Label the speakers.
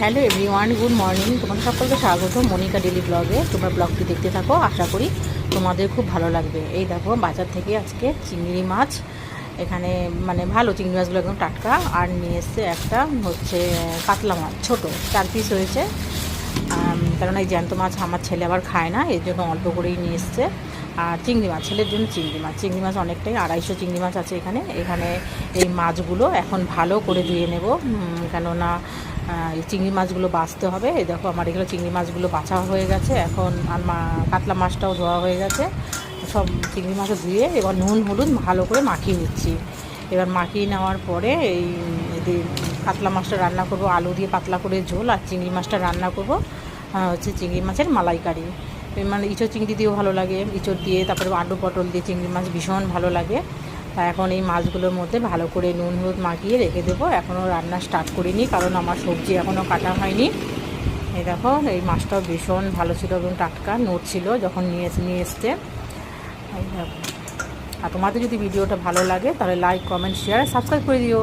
Speaker 1: Hello everyone, good morning. তোমাদের সকলকে স্বাগত মনিকা ডেলি ব্লগে। তোমরা ব্লগটি দেখতে থাকো, আশা করি তোমাদের খুব ভালো লাগবে। এই দেখো, বাজার থেকে আজকে চিংড়ি মাছ, এখানে মানে ভালো চিংড়ি মাছগুলো একদম টাটকা। আর নিয়ে এসছে একটা হচ্ছে কাতলা মাছ, ছোটো 4 পিস হয়েছে। কারণ এই জ্যান্ত মাছ আমার ছেলে আবার খায় না, এর জন্য অল্প করেই নিয়ে এসছে। আর চিংড়ি মাছ, ছেলের জন্য চিংড়ি মাছ অনেকটাই, 250 চিংড়ি মাছ আছে এখানে। এই মাছগুলো এখন ভালো করে ধুয়ে নেব, কেননা এই চিংড়ি মাছগুলো বাছতে হবে। এই দেখো, আমার এগুলো চিংড়ি মাছগুলো বাছা হয়ে গেছে এখন। আর কাতলা মাছটাও ধোয়া হয়ে গেছে। সব চিংড়ি মাছও ধুয়ে এবার নুন হলুদ ভালো করে মাখিয়ে নিচ্ছি। এবার মাখিয়ে নেওয়ার পরে এই কাতলা মাছটা রান্না করব আলু দিয়ে, পাতলা করে ঝোল। আর চিংড়ি মাছটা রান্না করব হচ্ছে চিংড়ি মাছের মালাইকারি। মানে ইঁচড় চিংড়ি দিয়েও ভালো লাগে, ইঁচড় দিয়ে, তারপরে আলু পটল দিয়ে চিংড়ি মাছ ভীষণ ভালো লাগে। তা এখন এই মাছগুলোর মধ্যে ভালো করে নুন হলুদ মাখিয়ে রেখে দেবো। এখনও রান্না স্টার্ট করিনি, কারণ আমার সবজি এখনও কাটা হয়নি। এই দেখো, এই মাছটাও ভীষণ ভালো ছিল এবং টাটকা নড়ছিল যখন নিয়ে এসছে। এই দেখো, আর তোমাদের যদি ভিডিওটা ভালো লাগে তাহলে লাইক, কমেন্ট, শেয়ার, সাবস্ক্রাইব করে দিও।